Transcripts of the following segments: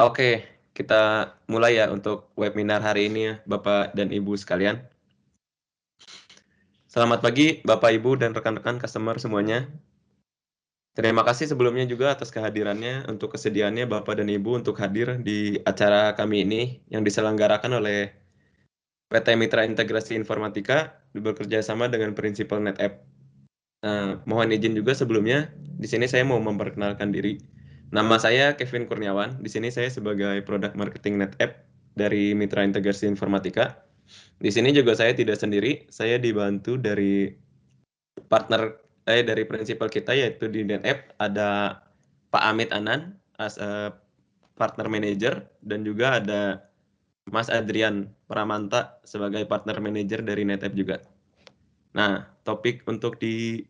Oke, kita mulai ya untuk webinar hari ini ya, Bapak dan Ibu sekalian. Selamat pagi, Bapak, Ibu, dan rekan-rekan customer semuanya. Terima kasih sebelumnya juga atas kehadirannya untuk kesediaannya Bapak dan Ibu untuk hadir di acara kami ini yang diselenggarakan oleh PT Mitra Integrasi Informatika bekerja sama dengan Prinsipal NetApp. Mohon izin juga sebelumnya, di sini saya mau memperkenalkan diri. Nama saya Kevin Kurniawan. Di sini saya sebagai Product Marketing NetApp dari Mitra Integrasi Informatika. Di sini juga saya tidak sendiri, saya dibantu dari partner dari prinsipal kita yaitu di NetApp ada Pak Amit Anan as a partner manager dan juga ada Mas Adrian Pramanta sebagai partner manager dari NetApp juga. Nah, topik untuk di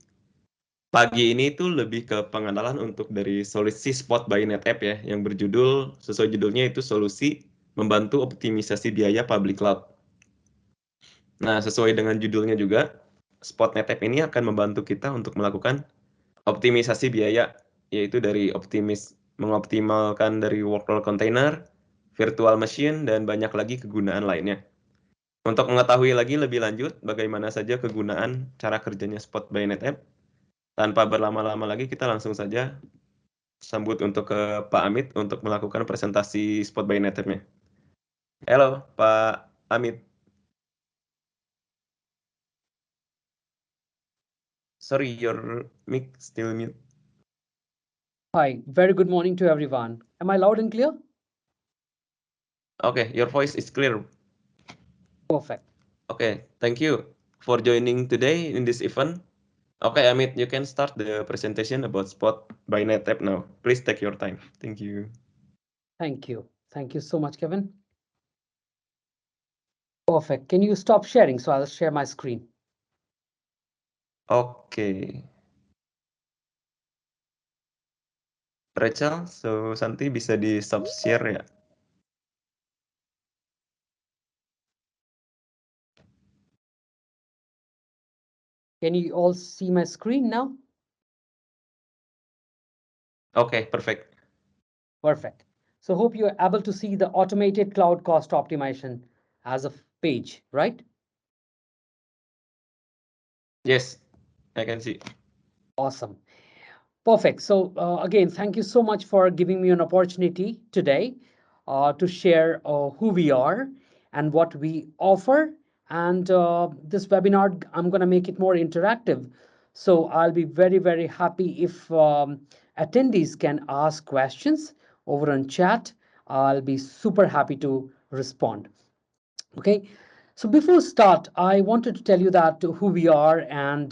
pagi ini itu lebih ke pengenalan untuk dari Solusi Spot by NetApp ya, yang berjudul, sesuai judulnya itu Solusi Membantu Optimisasi Biaya Public Cloud. Nah, sesuai dengan judulnya juga, Spot NetApp ini akan membantu kita untuk melakukan optimisasi biaya, yaitu dari mengoptimalkan dari workload container, virtual machine, dan banyak lagi kegunaan lainnya. Untuk mengetahui lagi lebih lanjut bagaimana saja kegunaan cara kerjanya Spot by NetApp, tanpa berlama-lama lagi kita langsung saja sambut untuk ke Pak Amit untuk melakukan presentasi Spot by NetApp-nya. Halo, Pak Amit. Sorry, your mic still mute. Hi, very good morning to everyone. Am I loud and clear? Okay, your voice is clear. Perfect. Okay, thank you for joining today in this event. Okay, Amit, you can start the presentation about Spot by NetApp now. Please take your time. Thank you. Thank you. Thank you so much, Kevin. Perfect. Can you stop sharing? So I'll share my screen. Okay. Rachel, so Santi bisa di stop share ya? Can you all see my screen now? Okay, perfect. Perfect. So hope you're able to see the automated cloud cost optimization as a page, right? Yes, I can see. Awesome. Perfect. So again, thank you so much for giving me an opportunity today to share who we are and what we offer. And this webinar, I'm going to make it more interactive. So I'll be very, very happy if attendees can ask questions over on chat. I'll be super happy to respond. Okay. So before start, I wanted to tell you that who we are and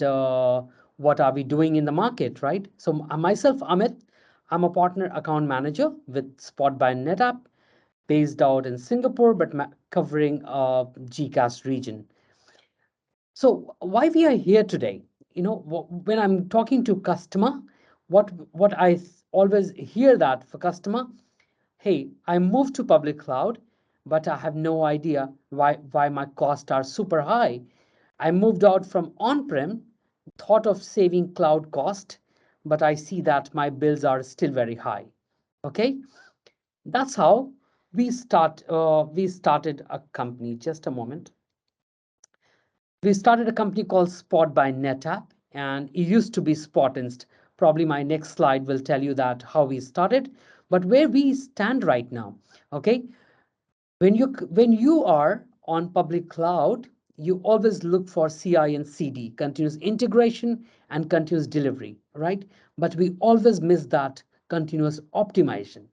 what are we doing in the market, right? So myself, Amit, I'm a partner account manager with Spot by NetApp, based out in Singapore, but covering GCAS region. So why we are here today? You know, when I'm talking to customer, what I always hear that for customer, hey, I moved to public cloud, but I have no idea why my costs are super high. I moved out from on-prem, thought of saving cloud cost, but I see that my bills are still very high. Okay, that's how we started a company. Just a moment. We started a company called Spot by NetApp, and it used to be Spotinst. Probably my next slide will tell you that how we started, but where we stand right now. Okay, when you are on public cloud, you always look for CI and CD, continuous integration and continuous delivery, right? But we always miss that continuous optimization.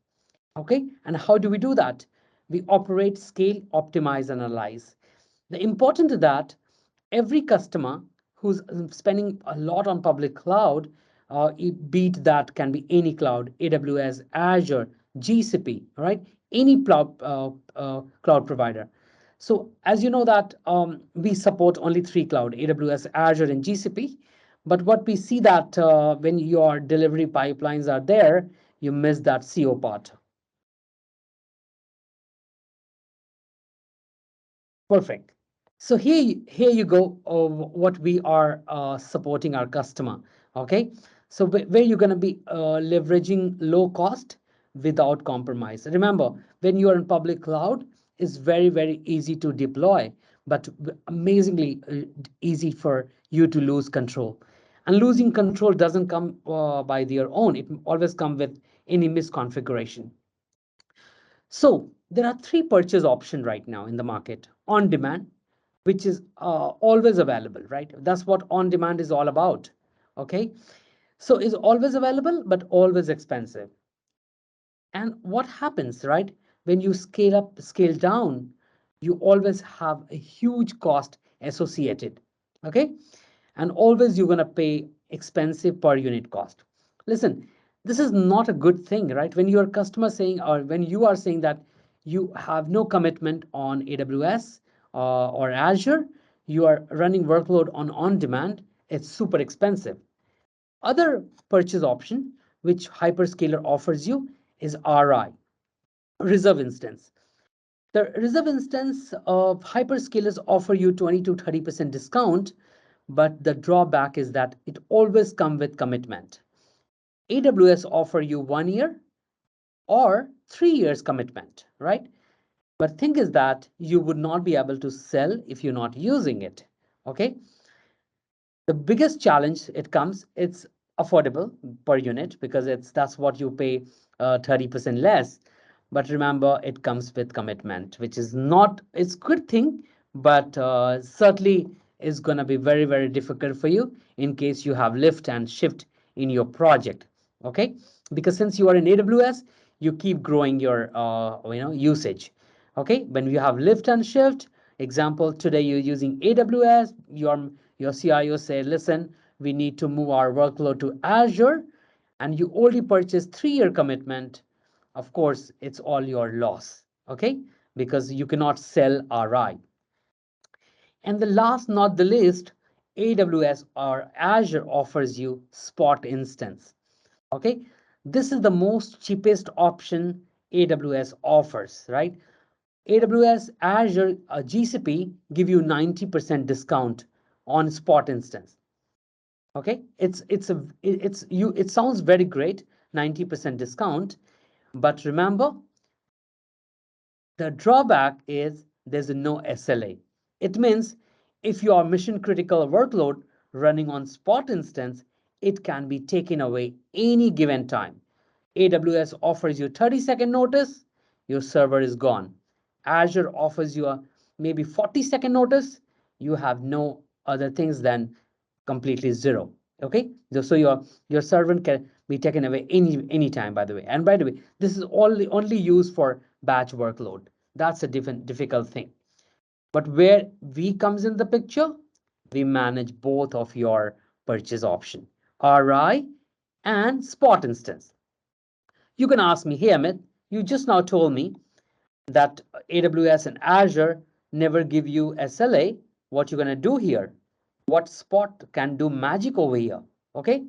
Okay, and how do we do that? We operate, scale, optimize, analyze. The important is that every customer who's spending a lot on public cloud, be it that can be any cloud, AWS, Azure, GCP, right? Any cloud provider. So as you know that we support only three cloud, AWS, Azure, and GCP. But what we see that when your delivery pipelines are there, you miss that CO part. Perfect. So here you go, what we are supporting our customer. Okay, so where you're going to be leveraging low cost without compromise. Remember, when you are in public cloud, it's very easy to deploy, but amazingly easy for you to lose control. And losing control doesn't come by their own. It always comes with any misconfiguration. So there are three purchase options right now in the market. On demand, which is always available, right? That's what on demand is all about. Okay, so it's always available but always expensive. And what happens, right, when you scale up, scale down, you always have a huge cost associated. Okay, and always you're going to pay expensive per unit cost. Listen, this is not a good thing, right? When your customer saying, or when you are saying that you have no commitment on AWS or Azure, you are running workload on demand, it's super expensive. Other purchase option which hyperscaler offers you is RI, reserve instance. The reserve instance of hyperscalers offer you 20 to 30% discount, but the drawback is that it always comes with commitment. AWS offer you 1 year or 3 years commitment, right? But thing is that you would not be able to sell if you're not using it. Okay, the biggest challenge it comes, it's affordable per unit because that's what you pay 30% less. But remember, it comes with commitment, which is not, it's good thing, but certainly is going to be very difficult for you in case you have lift and shift in your project. Okay, because since you are in AWS, you keep growing your usage. Okay, when you have lift and shift, example, today you're using AWS, your CIO said, listen, we need to move our workload to Azure, and you only purchase 3 year commitment. Of course, it's all your loss. Okay, because you cannot sell RI. And the last not the least, AWS or Azure offers you spot instance. Okay, this is the most cheapest option AWS offers, right? AWS, Azure, GCP give you 90% discount on spot instance. Okay, it sounds very great, 90% discount, but remember, the drawback is there's no SLA. It means if your mission critical workload running on spot instance, it can be taken away any given time. AWS offers you 30-second notice, your server is gone. Azure offers you a maybe 40-second notice, you have no other things than completely zero. Okay, so your server can be taken away any time, by the way. And by the way, this is only used for batch workload. That's a difficult thing. But where we comes in the picture, we manage both of your purchase option, RI and spot instance. You can ask me, hey Amit, you just now told me that AWS and Azure never give you SLA. What you're gonna do here? What spot can do magic over here? Okay,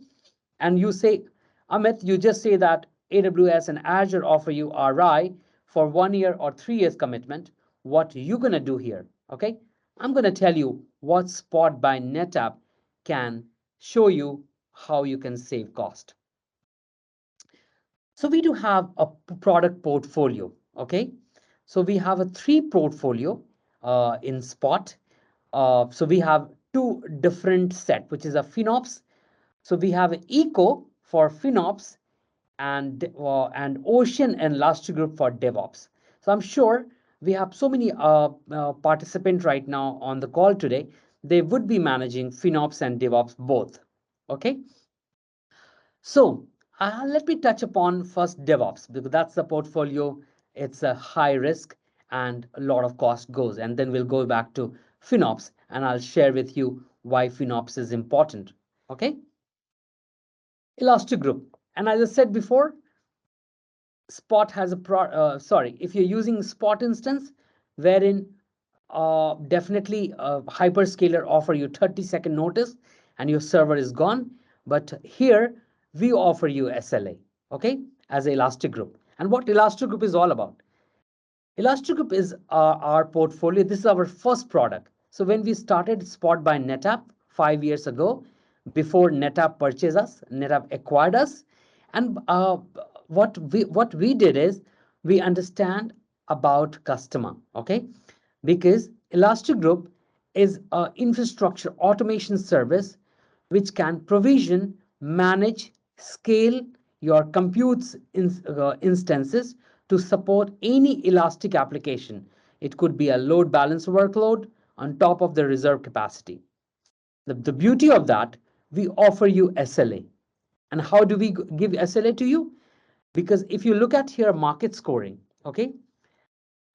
and you say, Amit, you just say that AWS and Azure offer you RI for 1 year or 3 years commitment. What are you gonna do here? Okay, I'm gonna tell you what spot by NetApp can show you how you can save cost. So we do have a product portfolio. Okay, so we have a 3 portfolio in Spot. So we have 2 different set, which is a FinOps. So we have Eco for FinOps and Ocean and Last Group for DevOps. So I'm sure we have so many participants right now on the call today. They would be managing FinOps and DevOps both. Okay. So let me touch upon first DevOps because that's the portfolio. It's a high risk and a lot of cost goes. And then we'll go back to FinOps and I'll share with you why FinOps is important. Okay. Elastic Group. And as I said before, Spot has a if you're using Spot instance, wherein definitely hyperscaler offer you 30-second notice and your server is gone. But here we offer you SLA, okay, as Elastic Group. And what Elastic Group is all about? Elastic Group is our portfolio. This is our first product. So when we started Spot by NetApp 5 years ago, before NetApp purchased us, NetApp acquired us, and what we did is we understand about customer, okay? Because Elastic Group is an infrastructure automation service which can provision, manage, scale your instances to support any elastic application. It could be a load balance workload on top of the reserve capacity. The beauty of that, we offer you SLA. And how do we give SLA to you? Because if you look at here market scoring, okay,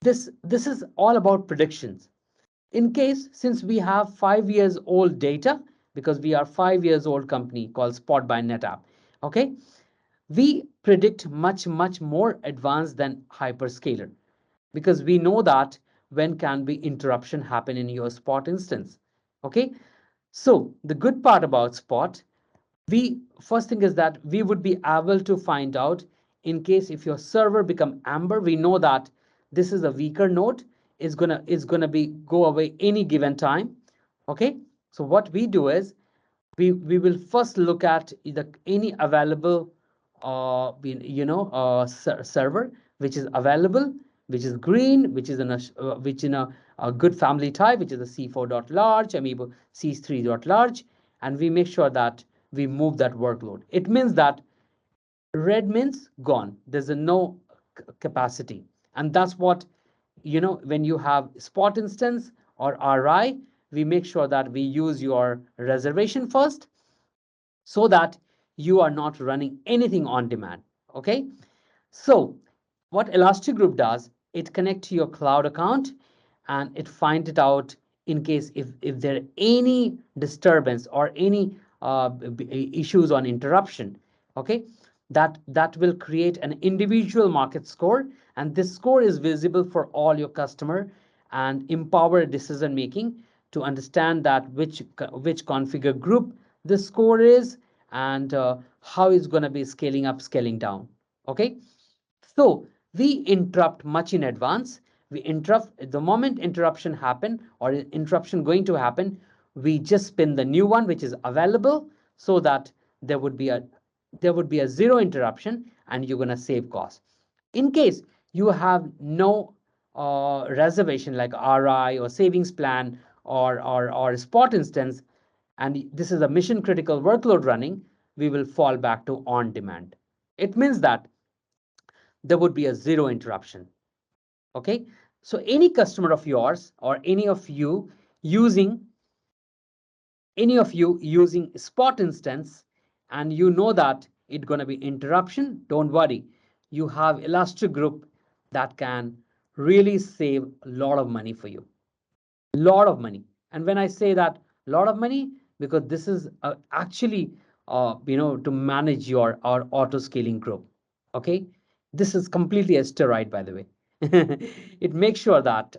this is all about predictions. In case, since we have 5 years old data, because we are 5 years old company called Spot by NetApp, okay, we predict much more advanced than hyperscaler, because we know that when can be interruption happen in your Spot instance, okay. So the good part about Spot, we first thing is that we would be able to find out in case if your server become amber, we know that this is a weaker node, is gonna be go away any given time, okay. So what we do is we will first look at either any available server which is available, which is green, which is a good family type, which is a C4 dot large, amiibo C3 dot large, and we make sure that we move that workload. It means that red means gone, there's a no capacity. And that's what, when you have Spot instance or RI, we make sure that we use your reservation first, so that you are not running anything on demand, okay. So what Elastic Group does, it connects to your cloud account, and it finds it out in case if there are any disturbance or any issues on interruption, okay. That will create an individual market score, and this score is visible for all your customer and empower decision making to understand that which configure group the score is, and how it's going to be scaling up, scaling down, okay. So we interrupt much in advance. We interrupt the moment interruption happen or interruption going to happen, we just spin the new one which is available, so that there would be a zero interruption, and you're going to save cost. In case you have no reservation like RI or savings plan or Spot instance, and this is a mission critical workload running, we will fall back to on demand. It means that there would be a zero interruption, okay. So any customer of yours or using any of you using Spot instance, and you know that it's going to be interruption, don't worry, you have Elastic Group that can really save a lot of money for you, lot of money. And when I say that lot of money, because this is actually to manage your our auto scaling group, okay. This is completely a steroid, by the way. It makes sure that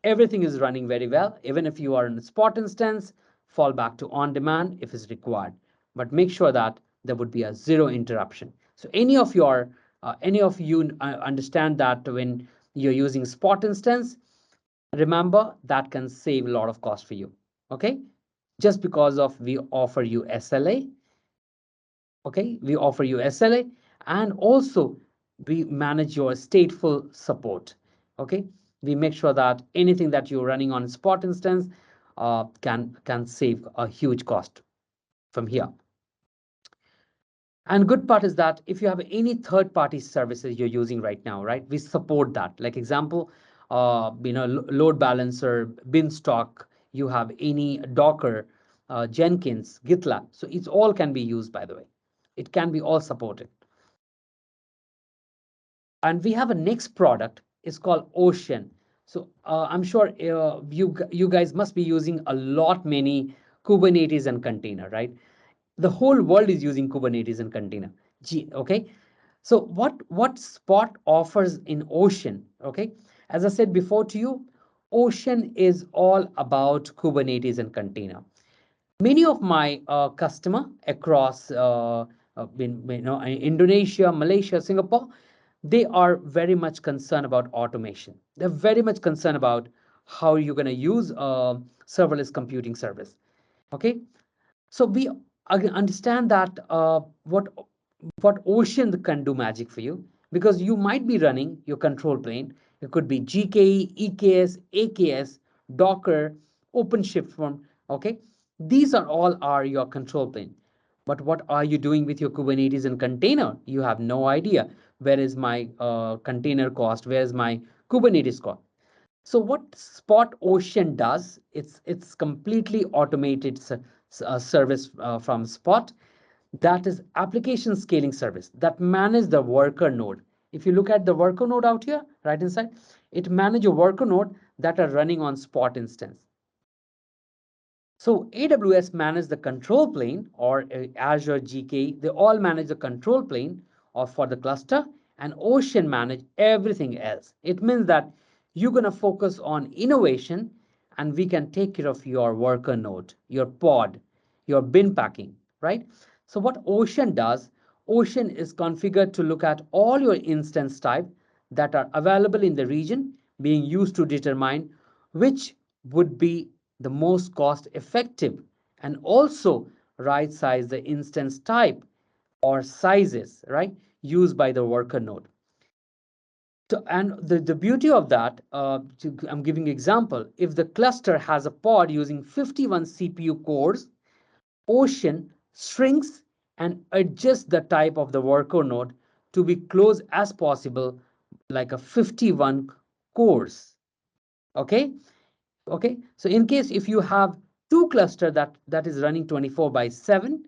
everything is running very well. Even if you are in a Spot instance, fall back to on demand if it's required, but make sure that there would be a zero interruption. So any of you understand that when you're using Spot instance, remember that can save a lot of cost for you, okay. Just because of we offer you SLA, okay, we offer you SLA, and also we manage your stateful support, okay. We make sure that anything that you're running on Spot instance can save a huge cost from here. And good part is that if you have any third-party services you're using right now, right, we support that. Like example, load balancer, Beanstalk, you have any Docker, Jenkins, GitLab. So it's all can be used, by the way. It can be all supported. And we have a next product. It's called Ocean. So I'm sure you guys must be using a lot many Kubernetes and container, right? The whole world is using Kubernetes and container. Okay. So what Spot offers in Ocean, okay? As I said before to you, Ocean is all about Kubernetes and container. Many of my customer across Indonesia, Malaysia, Singapore, they are very much concerned about automation. They're very much concerned about how you're going to use serverless computing service. Okay, so we understand that what ocean can do magic for you, because you might be running your control plane. It could be GKE, EKS, AKS, Docker, OpenShift form. Okay, these are all are your control plane. But what are you doing with your Kubernetes and container? You have no idea. Where is my container cost? Where is my Kubernetes cost? So what Spot Ocean does, it's completely automated service from Spot, that is application scaling service that manage the worker node. If you look at the worker node out here, right inside, it manage a worker node that are running on Spot instance. So AWS manage the control plane, or Azure GK, they all manage the control plane for the cluster, and Ocean manage everything else. It means that you're going to focus on innovation, and we can take care of your worker node, your pod, your bin packing, right? So what Ocean does, Ocean is configured to look at all your instance type that are available in the region, being used to determine which would be the most cost effective, and also right size the instance type or sizes, right, used by the worker node. So, and the beauty of that, I'm giving example. If the cluster has a pod using 51 CPU cores, Ocean shrinks and adjusts the type of the worker node to be close as possible, like a 51 cores. Okay, okay. So in case if you have two cluster that is running 24/7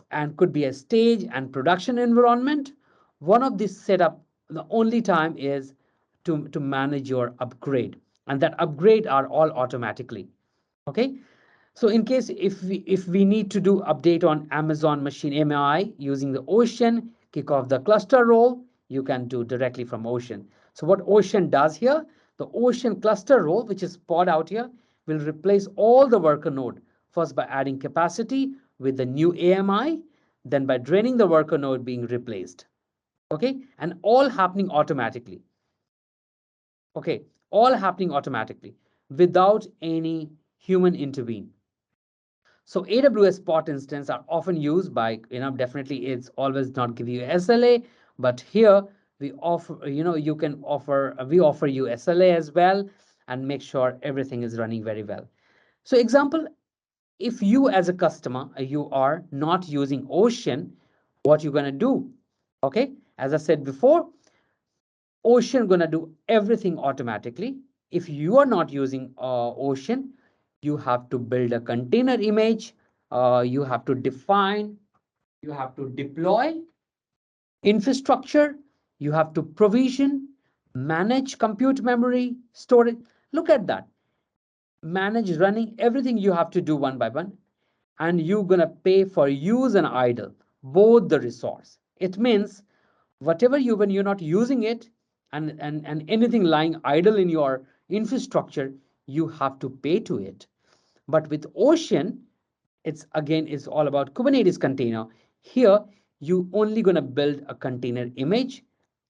and could be a stage and production environment, one of these setup, the only time is to manage your upgrade, and that upgrade are all automatically. Okay, so in case if we need to do update on Amazon machine AMI using the Ocean, kick off the cluster role, you can do directly from Ocean. So what Ocean does here, the Ocean cluster role, which is pod out here, will replace all the worker node, first by adding capacity with the new AMI, then by draining the worker node being replaced. Okay, and all happening automatically. Okay, all happening automatically without any human intervene. So AWS Spot instance are often used by, definitely it's always not give you SLA, but here we offer, you can offer, we offer you SLA as well, and make sure everything is running very well. So example, if you as a customer, you are not using Ocean, what you're going to do? Okay, as I said before, Ocean gonna do everything automatically. If you are not using Ocean, you have to build a container image, you have to define, you have to deploy infrastructure, you have to provision, manage compute memory, storage. Look at that. Manage running everything you have to do one by one, and you're gonna pay for use and idle, both the resource. It means whatever when you're not using it, and anything lying idle in your infrastructure, you have to pay to it. But with Ocean, it's all about Kubernetes container. Here you only going to build a container image,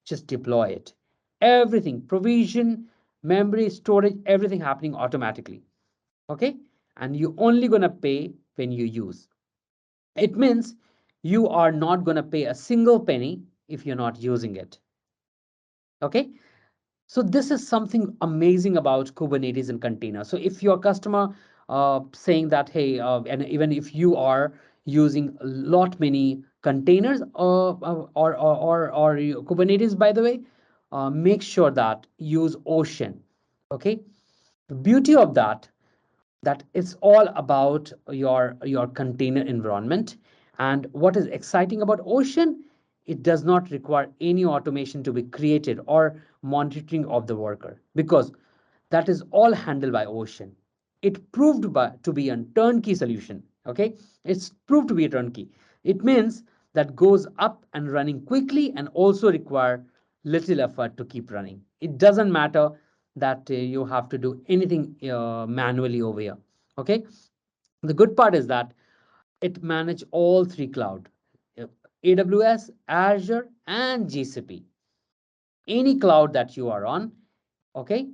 just deploy it, everything, provision, memory, storage, everything happening automatically. Okay, and you only going to pay when you use. It means you are not going to pay a single penny if you're not using it. Okay, so this is something amazing about Kubernetes and container. So if your customer saying that, hey, and even if you are using a lot many containers or Kubernetes, by the way, make sure that use Ocean. Okay, the beauty of that it's all about your container environment. And what is exciting about Ocean, it does not require any automation to be created or monitoring of the worker, because that is all handled by Ocean. It proved to be a turnkey solution. Okay, it's proved to be a turnkey. It means that goes up and running quickly, and also require little effort to keep running. It doesn't matter that you have to do anything manually over here. Okay, The good part is that it manages all three cloud, AWS, Azure, and GCP. Any cloud that you are on, okay?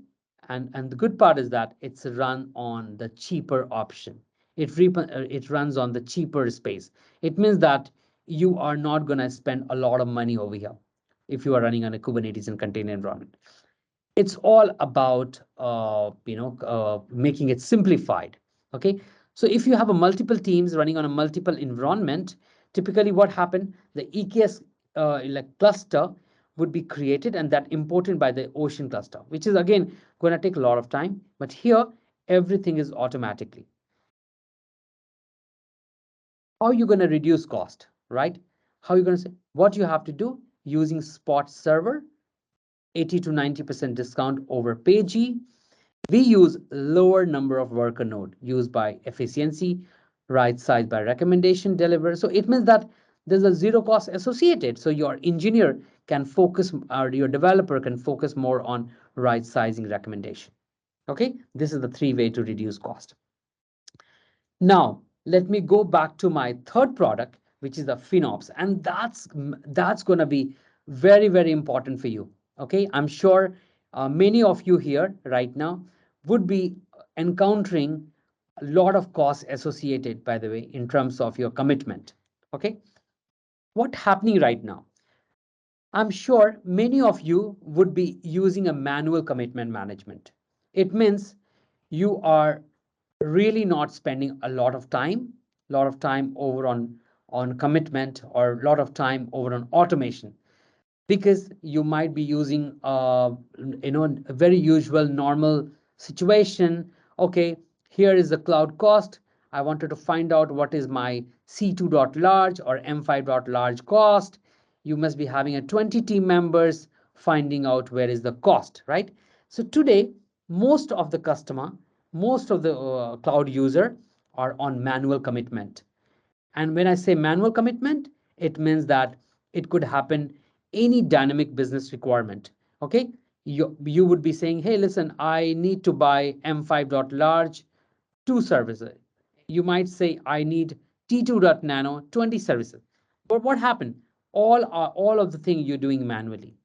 And the good part is that it's run on the cheaper option. It runs on the cheaper space. It means that you are not going to spend a lot of money over here if you are running on a Kubernetes and container environment. It's all about making it simplified. Okay, so if you have a multiple teams running on a multiple environment, typically what happened, the EKS like cluster would be created and that imported by the ocean cluster, which is again going to take a lot of time, but here everything is automatically. How are you going to reduce cost, right? How are you going to say what you have to do using Spot server, 80 to 90% discount over PG. We use lower number of worker node used by efficiency, right size by recommendation deliver. So it means that there's a zero cost associated. So your engineer can focus, or your developer can focus more on right sizing recommendation. Okay, this is the three way to reduce cost. Now, let me go back to my third product, which is the FinOps, and that's going to be very, very important for you. Okay, I'm sure many of you here right now would be encountering a lot of costs associated, by the way, in terms of your commitment. Okay, what's happening right now? I'm sure many of you would be using a manual commitment management. It means you are really not spending a lot of time over on commitment, or a lot of time over on automation, because you might be using a very usual normal situation. Okay, here is the cloud cost. I wanted to find out what is my C2.large or M5.large cost. You must be having a 20 team members finding out where is the cost, right? So today, most of the customer, most of the cloud user are on manual commitment. And when I say manual commitment, it means that it could happen any dynamic business requirement. Okay, you would be saying, hey, listen, I need to buy M5.large 2 services. You might say, I need T2.nano 20 services. But what happened? All of the things you're doing manually.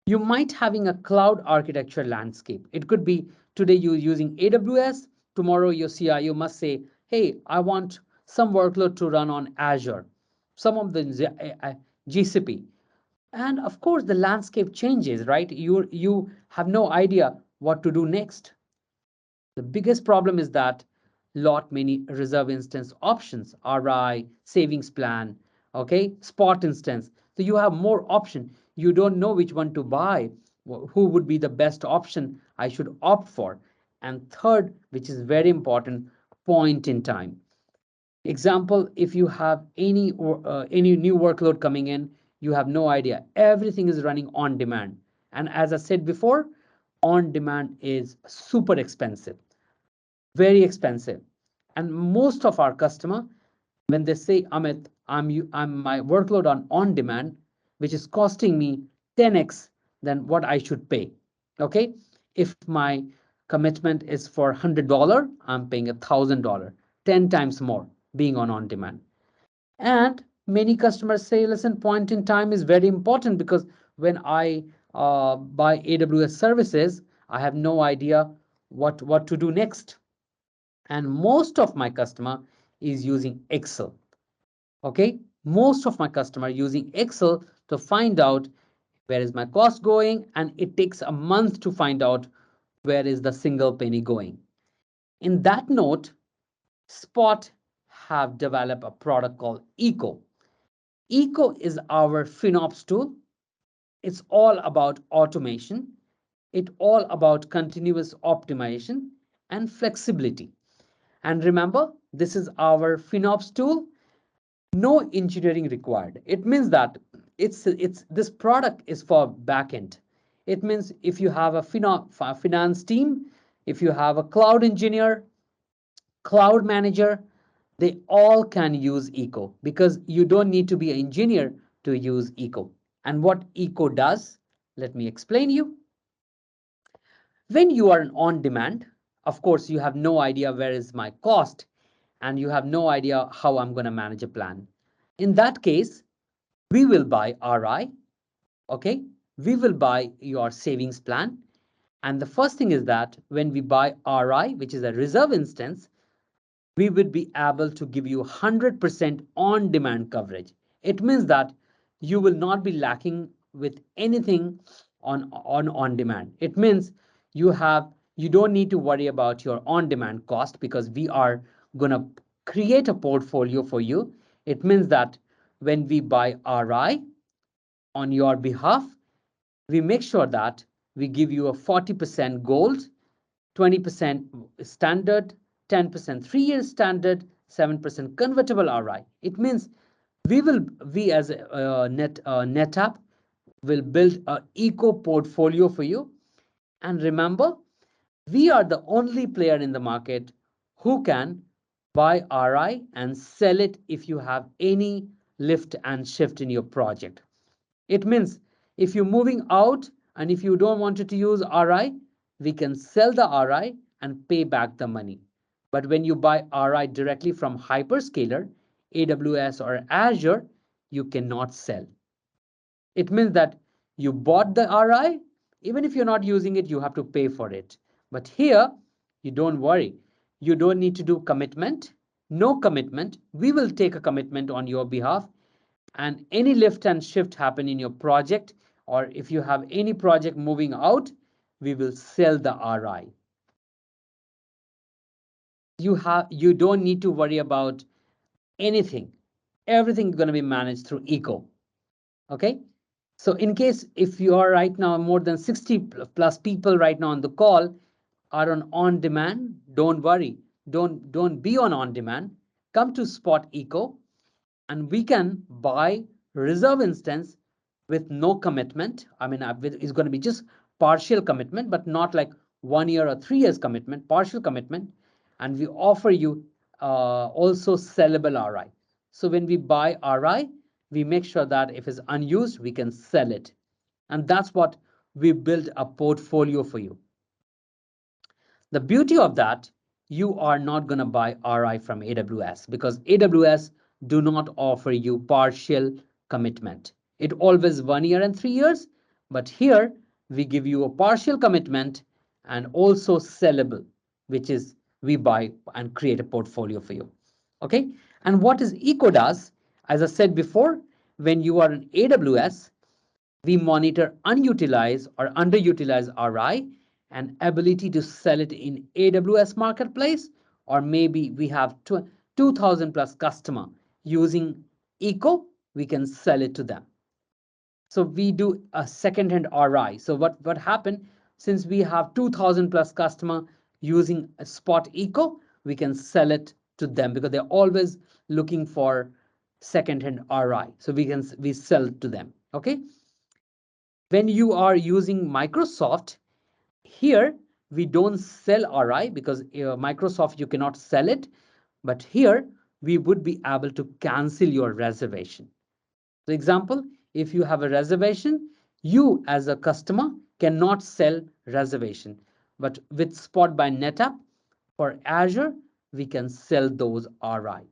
You might having a cloud architecture landscape. It could be today you're using AWS, tomorrow your CIO must say, hey, I want some workload to run on Azure, some of the GCP. And of course, the landscape changes, right? You have no idea what to do next. The biggest problem is that lot many reserve instance options, RI, savings plan, okay, spot instance. So you have more option. You don't know which one to buy, who would be the best option I should opt for. And third, which is very important, point in time. Example, if you have any new workload coming in, you have no idea. Everything is running on demand. And as I said before, on demand is super expensive, very expensive. And most of our customer, when they say, Amit, I'm my workload on demand, which is costing me 10x than what I should pay. Okay, if my commitment is for $100, I'm paying $1,000, 10 times more being on demand. And many customers say, listen, point in time is very important, because when I buy AWS services, I have no idea what to do next. And most of my customer is using Excel. Okay, most of my customer using Excel to find out where is my cost going, and it takes a month to find out where is the single penny going. In that note, Spot have developed a product called Eco. Eco is our FinOps tool. It's all about automation. It's all about continuous optimization and flexibility. And remember, this is our FinOps tool. No engineering required. It means that it's this product is for backend. It means if you have a finance team, if you have a cloud engineer, cloud manager, they all can use Eco, because you don't need to be an engineer to use Eco. And what Eco does, let me explain you. When you are on demand, of course, you have no idea where is my cost. and you have no idea how I'm going to manage a plan. In that case, we will buy RI, okay? We will buy your savings plan. And the first thing is that when we buy RI, which is a reserve instance, we would be able to give you 100% on-demand coverage. It means that you will not be lacking with anything on demand. It means you don't need to worry about your on-demand cost because we are going to create a portfolio for you. It means that when we buy RI on your behalf, we make sure that we give you a 40% gold, 20% standard, 10% 3 year standard, 7% convertible RI. It means we as a NetApp will build an eco portfolio for you. And remember, we are the only player in the market who can buy RI and sell it if you have any lift and shift in your project. It means if you're moving out and if you don't want to use RI, we can sell the RI and pay back the money. But when you buy RI directly from hyperscaler, AWS or Azure, you cannot sell. It means that you bought the RI, even if you're not using it, you have to pay for it. But here, you don't worry. You don't need to do commitment. No commitment. We will take a commitment on your behalf, and any lift and shift happen in your project, or if you have any project moving out, we will sell the RI. You don't need to worry about anything. Everything is going to be managed through eco. Okay. So in case if you are right now more than 60 plus people right now on the call are on demand, don't worry. Don't be on demand. Come to Spot Eco and we can buy reserve instance with no commitment. I mean, it's going to be just partial commitment, but not like 1 year or 3 years commitment, partial commitment. And we offer you also sellable RI. So when we buy RI, we make sure that if it's unused, we can sell it. And that's what we build a portfolio for you. The beauty of that, you are not going to buy RI from AWS because AWS do not offer you partial commitment. It always 1 year and 3 years, but here we give you a partial commitment and also sellable, which is we buy and create a portfolio for you. Okay. And what is Eco does, as I said before, when you are in AWS, we monitor unutilized or underutilized RI and ability to sell it in AWS marketplace, or maybe we have 2,000 plus customer using Eco, we can sell it to them. So we do a second-hand RI. So what happened, since we have 2,000 plus customer using a Spot Eco, we can sell it to them because they're always looking for second-hand RI. So we sell to them. Okay. When you are using Microsoft, here we don't sell RI because Microsoft you cannot sell it, but here we would be able to cancel your reservation. For example, if you have a reservation, you as a customer cannot sell reservation, but with Spot by NetApp for Azure, we can sell those RI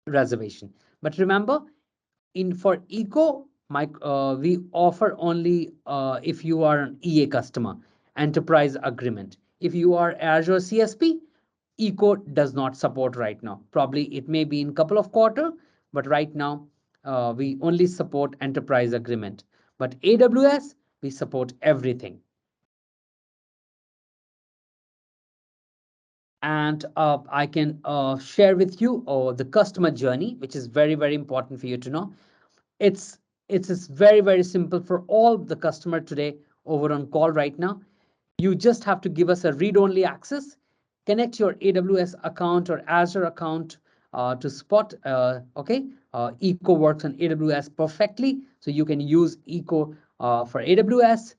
reservation. But remember, for Eco, we offer only if you are an EA customer, enterprise agreement. If you are Azure CSP, Eco does not support right now. Probably it may be in a couple of quarters, but right now we only support enterprise agreement. But AWS, we support everything. And I can share with you the customer journey, which is very, very important for you to know. It's very, very simple for all the customer today over on call right now. You just have to give us a read-only access, connect your AWS account or Azure account to Spot. Okay, Eco works on AWS perfectly, so you can use Eco for AWS.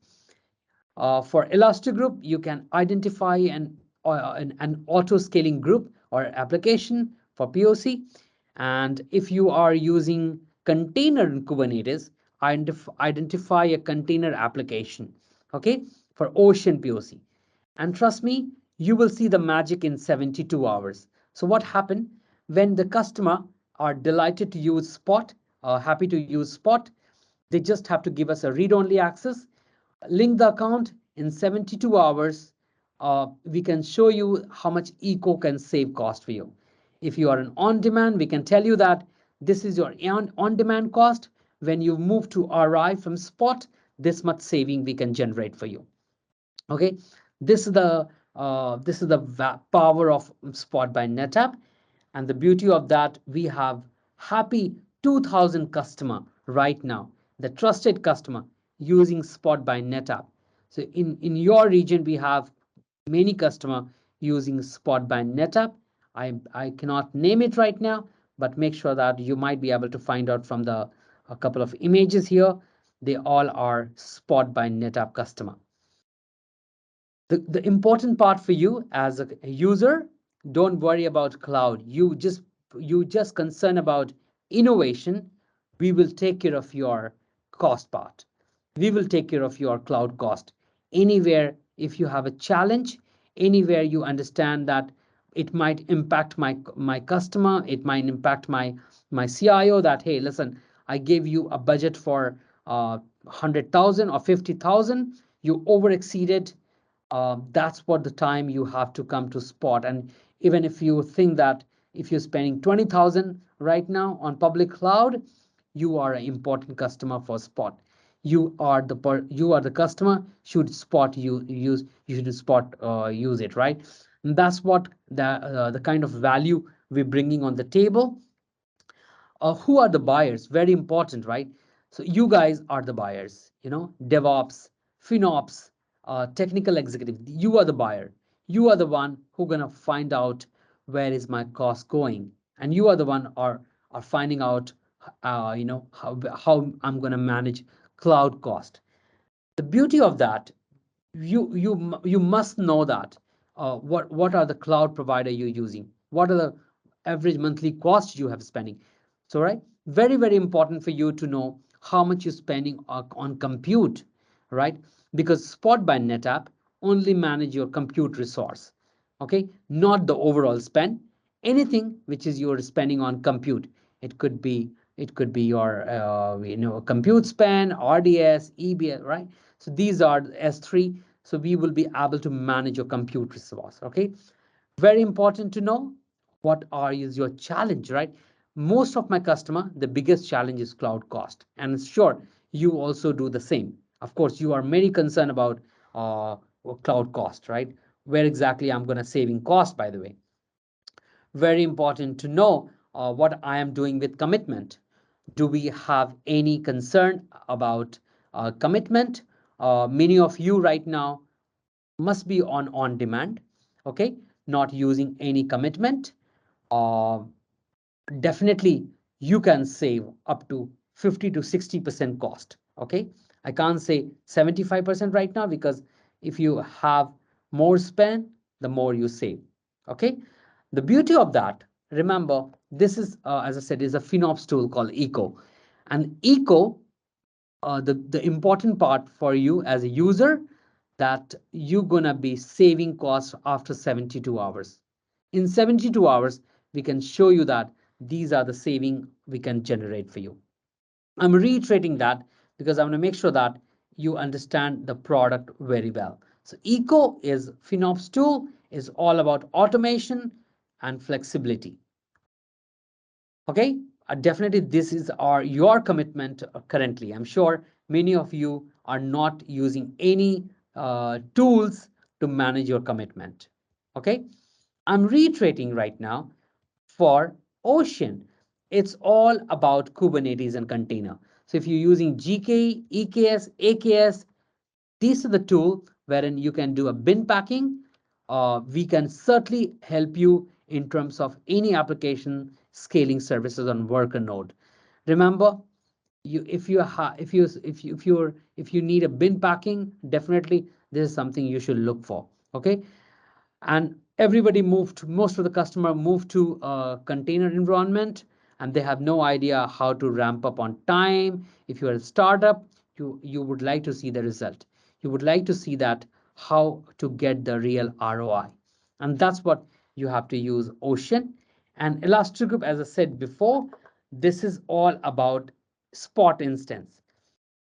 For Elastic Group, you can identify an auto-scaling group or application for POC. And if you are using container in Kubernetes, identify a container application, okay, for Ocean POC. And trust me, you will see the magic in 72 hours. So what happened? When the customer are delighted to use Spot, happy to use Spot, they just have to give us a read-only access, link the account. In 72 hours, we can show you how much eco can save cost for you. If you are an on-demand, we can tell you that this is your on-demand cost. When you move to RI from Spot, this much saving we can generate for you. Okay, this is the power of Spot by NetApp. And the beauty of that, we have happy 2000 customer right now, the trusted customer using Spot by NetApp. So in your region, we have many customer using Spot by NetApp. I cannot name it right now, but make sure that you might be able to find out from the a couple of images here. They all are Spot by NetApp customer. The important part for you as a user, don't worry about cloud. You just concern about innovation. We will take care of your cost part. We will take care of your cloud cost. Anywhere, if you have a challenge, anywhere you understand that it might impact my customer, it might impact my CIO, that hey, listen, I gave you a budget for 100,000 or 50,000, you over exceeded. That's what the time you have to come to Spot. And even if you think that if you're spending 20,000 right now on public cloud, you are an important customer for Spot. You are the customer. Should Spot you should Spot use it, right? And that's what the kind of value we're bringing on the table. Who are the buyers? Very important, right? So you guys are the buyers, DevOps, FinOps, technical executive. You are the buyer. You are the one who gonna find out where is my cost going, and you are the one are finding out, how I'm gonna manage cloud cost. The beauty of that, you must know that what are the cloud provider you're using, what are the average monthly costs you have spending. So right, very very important for you to know how much you're spending on compute, right? Because Spot by NetApp only manage your compute resource, okay, not the overall spend. Anything which is you're spending on compute, it could be your compute spend, RDS, EBS, right? So these are S3. So we will be able to manage your compute resource. Okay, very important to know what is your challenge, right? Most of my customer, the biggest challenge is cloud cost, and sure, you also do the same. Of course, you are very concerned about cloud cost, right? Where exactly I'm going to saving cost, by the way. Very important to know what I am doing with commitment. Do we have any concern about commitment? Many of you right now must be on demand, okay, not using any commitment. uh, Definitely you can save up to 50 to 60% cost. Okay, I can't say 75% right now, because if you have more spend, the more you save. Okay, the beauty of that, remember, this is as I said, is a FinOps tool called Eco. And Eco, the important part for you as a user, that you're gonna be saving costs after 72 hours. In 72 hours, we can show you that these are the saving we can generate for you. I'm reiterating that because I want to make sure that you understand the product very well. So Eco is FinOps tool, is all about automation and flexibility. Okay, definitely this is your commitment currently. I'm sure many of you are not using any tools to manage your commitment. Okay, I'm reiterating right now for Ocean. It's all about Kubernetes and container. So if you're using GK, EKS, AKS, these are the tool wherein you can do a bin packing. We can certainly help you in terms of any application scaling services on worker node. Remember, if you need a bin packing, definitely this is something you should look for. Okay, and most of the customer moved to a container environment, and they have no idea how to ramp up on time. If you're a startup, you would like to see the result. You would like to see that how to get the real ROI, and that's what you have to use Ocean. And Elastic Group, as I said before, this is all about spot instance.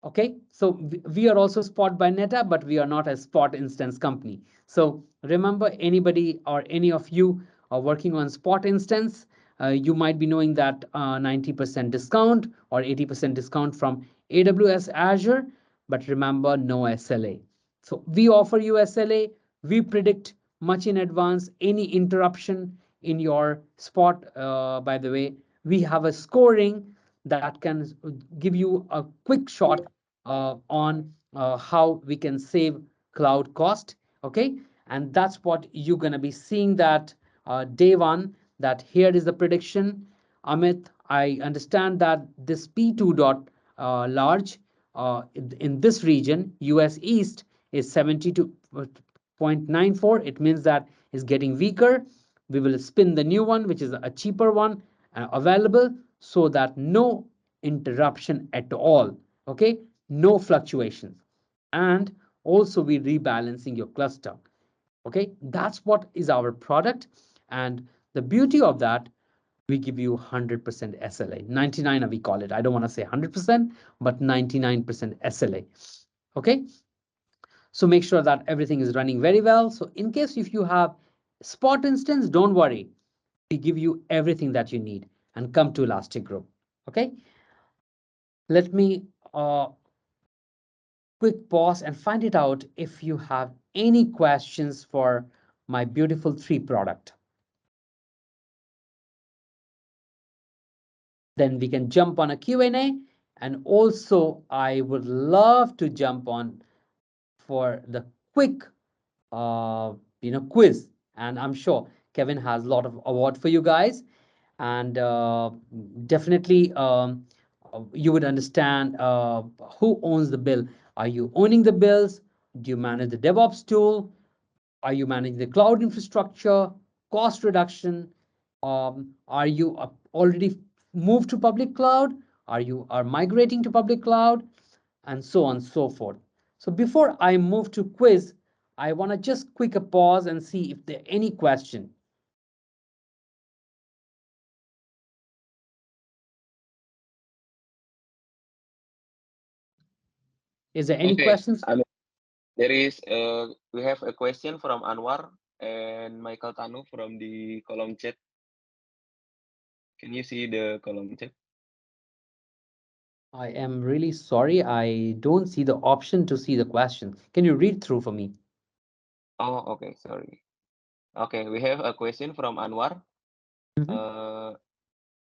Okay, so we are also Spot by NetApp, but we are not a Spot instance company. So remember, anybody or any of you are working on Spot instance, you might be knowing that 90% discount or 80% discount from AWS Azure, but remember, no SLA. So we offer you SLA. We predict much in advance any interruption in your Spot. By the way, we have a scoring that can give you a quick shot on how we can save cloud cost. Okay, and that's what you're going to be seeing that day one, that here is the prediction. Amit, I understand that this P2 dot large in this region, US East, is 72.94. It means that is getting weaker. We will spin the new one, which is a cheaper one available, so that no interruption at all. Okay, no fluctuations. And also we rebalancing your cluster. Okay, that's what is our product. And the beauty of that, we give you 100% SLA. 99 we call it. I don't want to say 100%, but 99% SLA. Okay, so make sure that everything is running very well. So in case if you have spot instance, don't worry, we give you everything that you need. And come to Elastic Group. Okay, let me quick pause and find it out if you have any questions for my beautiful 3 product. Then we can jump on a Q&A, and also I would love to jump on for the quick quiz, and I'm sure Kevin has a lot of award for you guys, and definitely you would understand who owns the bill. Are you owning the bills? Do you manage the DevOps tool? Are you managing the cloud infrastructure, cost reduction? Are you already moved to public cloud? Are you migrating to public cloud? And so on and so forth. So before I move to quiz, I want to just quick a pause and see if there any question. Is there any questions? There is we have a question from Anwar and Michael Tanu from the column chat. Can you see the column chat? I am really sorry. I don't see the option to see the question. Can you read through for me? Oh, okay, sorry. Okay, we have a question from Anwar.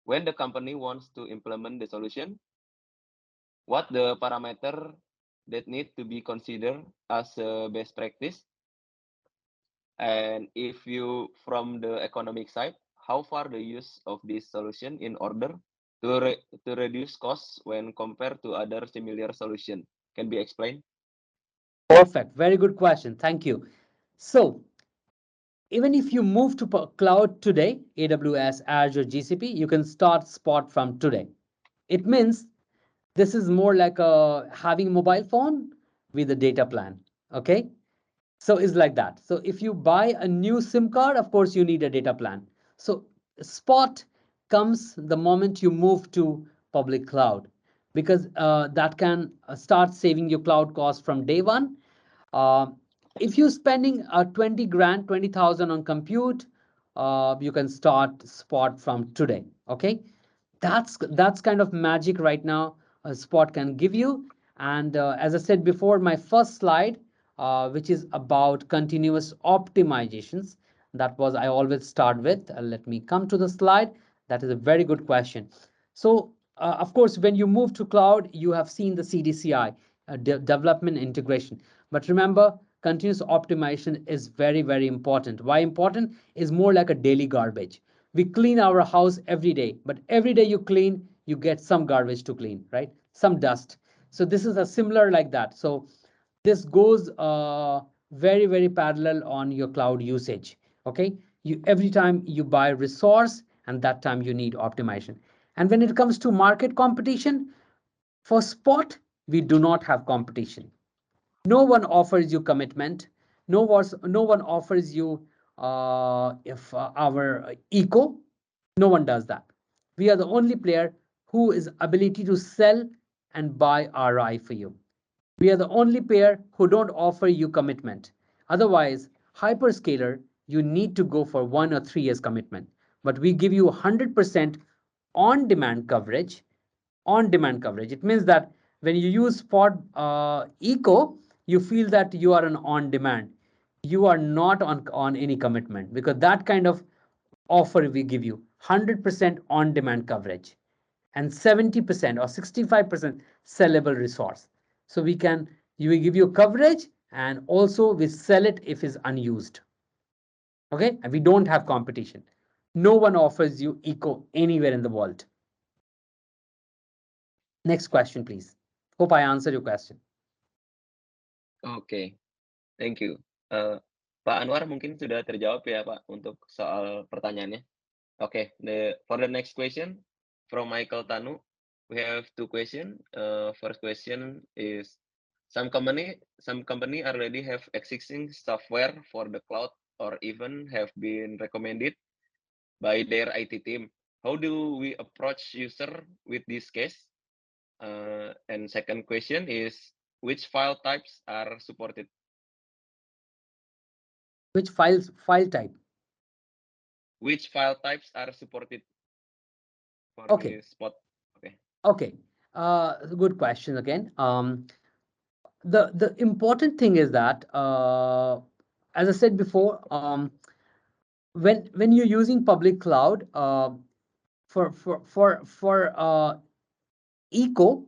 When the company wants to implement the solution, what the parameter that need to be considered as a best practice? And if you, from the economic side, how far the use of this solution in order to reduce costs when compared to other similar solution can be explained? Perfect. Very good question. Thank you. So even if you move to cloud today, AWS, Azure, GCP, you can start Spot from today. It means this is more like having a mobile phone with a data plan. Okay, so it's like that. So if you buy a new SIM card, of course you need a data plan. So Spot comes the moment you move to public cloud, because that can start saving your cloud cost from day one. uh, if you're spending 20 grand, 20,000 on compute, you can start Spot from today. Okay, that's kind of magic right now a Spot can give you. And as I said before, my first slide, which is about continuous optimizations, that was I always start with. Let me come to the slide. That is a very good question. So of course, when you move to cloud, you have seen the CDCI, development integration. But remember, continuous optimization is very, very important. Why important? Is more like a daily garbage. We clean our house every day, but every day you clean, you get some garbage to clean, right? Some dust. So this is a similar like that. So this goes very, very parallel on your cloud usage. Okay, you every time you buy resource, and that time you need optimization. And when it comes to market competition, for Spot, we do not have competition. No one offers you commitment. No one offers you if our eco. No one does that. We are the only player who is ability to sell and buy RI for you. We are the only pair who don't offer you commitment. Otherwise, hyperscaler, you need to go for 1 or 3 years commitment. But we give you 100% on demand coverage. On demand coverage. It means that when you use spot eco, you feel that you are an on demand. You are not on any commitment, because that kind of offer we give you 100% on demand coverage and 70% or 65% sellable resource. So we give you coverage, and also we sell it if it's unused. Okay, and we don't have competition. No one offers you eco anywhere in the world. Next question, please. Hope I answered your question. Oke, thank you. Pak Anwar mungkin sudah terjawab ya Pak untuk soal pertanyaannya. Okay, for the next question from Michael Tanu, we have 2 questions. First question is, some company already have existing software for the cloud or even have been recommended by their IT team. How do we approach user with this case? And second question is, which file types are supported? Which file type? Which file types are supported for Okay. this spot? Okay. Okay. Good question again. The important thing is that, as I said before, when you're using public cloud, for eco,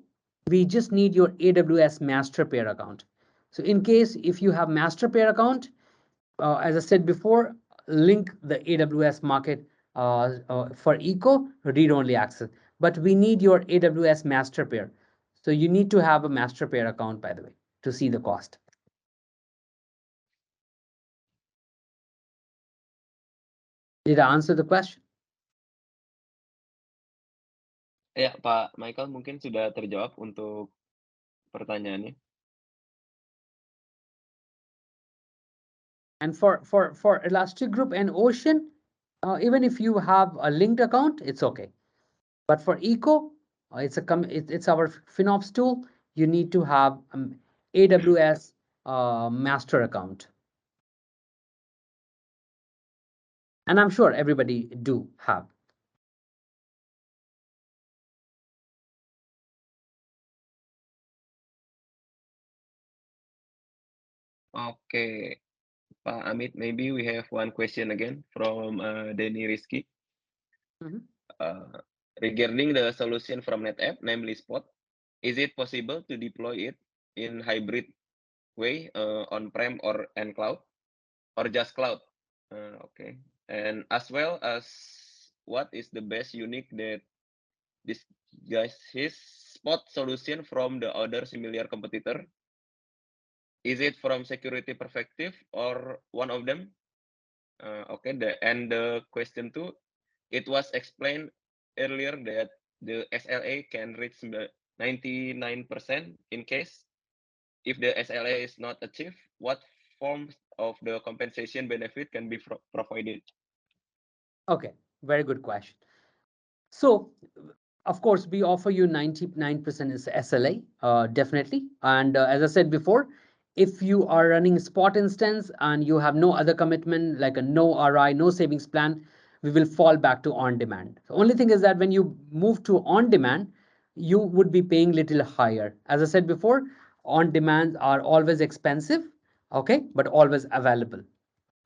we just need your AWS master pair account. So in case if you have master pair account, as I said before, link the AWS market for eco read-only access. But we need your AWS master pair. So you need to have a master pair account, by the way, to see the cost. Did I answer the question? Ya, Pak Michael mungkin sudah terjawab untuk pertanyaannya. And for Elastic Group and Ocean, even if you have a linked account, it's okay. But for Eco, it's our FinOps tool. You need to have AWS master account. And I'm sure everybody do have. Okay, Pak Amit, maybe we have one question again from Denny Rizky. Regarding the solution from NetApp, namely Spot, is it possible to deploy it in hybrid way, on-prem or and cloud, or just cloud? Okay, and as well as what is the best unique that this guys his Spot solution from the other similar competitor? Is it from security perspective or one of them? Okay, the question 2, it was explained earlier that the SLA can reach 99% in case if the SLA is not achieved, what forms of the compensation benefit can be provided? Okay, very good question. So, of course, we offer you 99% is SLA, definitely. And as I said before, if you are running spot instance and you have no other commitment, like a no RI, no savings plan, we will fall back to on demand. The only thing is that when you move to on demand, you would be paying little higher. As I said before, on demands are always expensive, okay, but always available.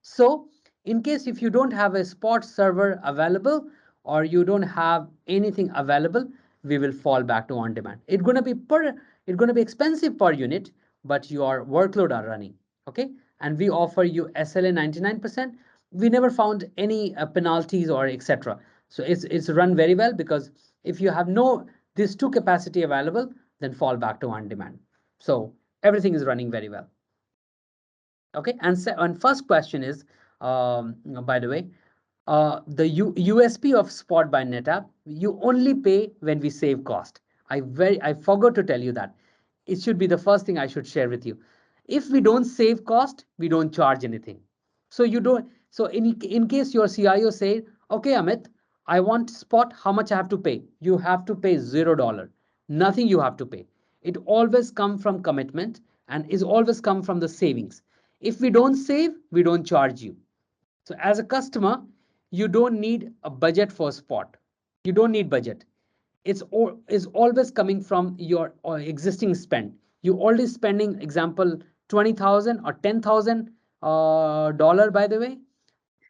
So in case if you don't have a spot server available or you don't have anything available, we will fall back to on demand. It's going to be expensive per unit, but your workload are running. Okay. And we offer you SLA 99%. We never found any penalties or etc. So it's run very well, because if you have these 2 capacity available, then fall back to on demand. So everything is running very well. Okay, and first question is, by the way, the USP of Spot by NetApp, you only pay when we save cost. I forgot to tell you that. It should be the first thing I should share with you. If we don't save cost, we don't charge anything. So you don't. So in case your CIO say, okay, Amit, I want spot, how much I have to pay? You have to pay $0. Nothing you have to pay. It always come from commitment and is always come from the savings. If we don't save, we don't charge you. So as a customer, you don't need a budget for spot. You don't need budget. Is always coming from your existing spend. You already spending, example, 20,000 or 10,000 dollar, by the way.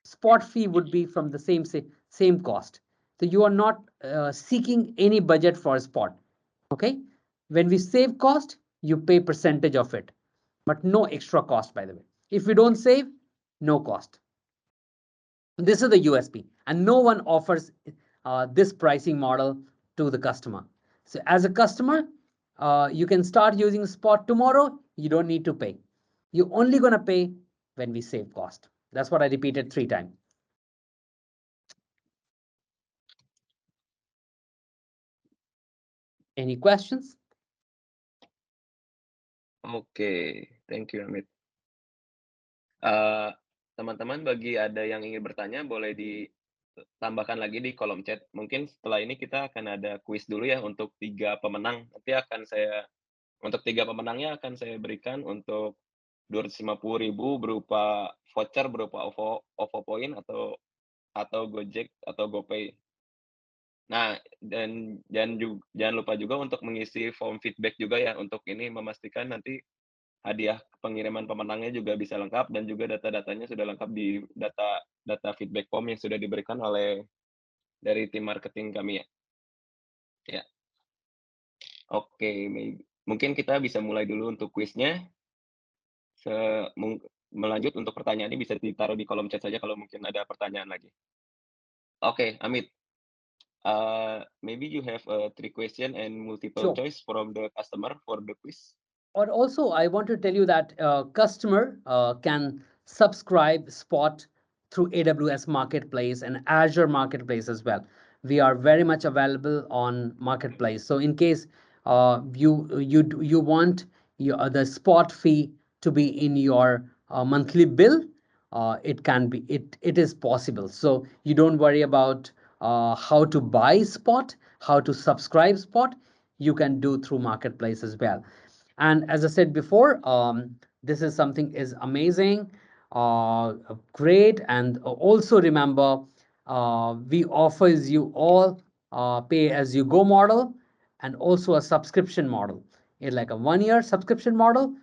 Spot fee would be from the same cost. So you are not seeking any budget for a spot. Okay. When we save cost, you pay percentage of it, but no extra cost, by the way. If we don't save, no cost. This is the USP, and no one offers this pricing model to the customer. So as a customer, you can start using spot tomorrow. You don't need to pay. You're only going to pay when we save cost. That's what I repeated 3 times. Any questions? Oke, thank you Amit. Teman-teman, bagi ada yang ingin bertanya boleh ditambahkan lagi di kolom chat. Mungkin setelah ini kita akan ada kuis dulu ya untuk 3 pemenang. Nanti untuk 3 pemenangnya akan saya berikan untuk 250.000 berupa voucher berupa OVO Point atau Gojek atau GoPay. Nah, dan jangan lupa juga untuk mengisi form feedback juga ya, untuk ini memastikan nanti hadiah pengiriman pemenangnya juga bisa lengkap dan juga data-datanya sudah lengkap di data feedback form yang sudah diberikan dari tim marketing kami ya. Ya. Oke, mungkin kita bisa mulai dulu untuk kuisnya. Melanjut untuk pertanyaan ini bisa ditaruh di kolom chat saja kalau mungkin ada pertanyaan lagi. Oke, Amit. Maybe you have 3 question and multiple Sure. choice from the customer for the quiz. Or also, I want to tell you that customer can subscribe Spot through AWS Marketplace and Azure Marketplace as well. We are very much available on Marketplace. So in case you want the Spot fee to be in your monthly bill, it is possible. So you don't worry about how to buy Spot, how to subscribe Spot. You can do through Marketplace as well. And as I said before, this is something is amazing, great, and also remember, we offers you all pay as you go model and also a subscription model. It's like a 1 year subscription model,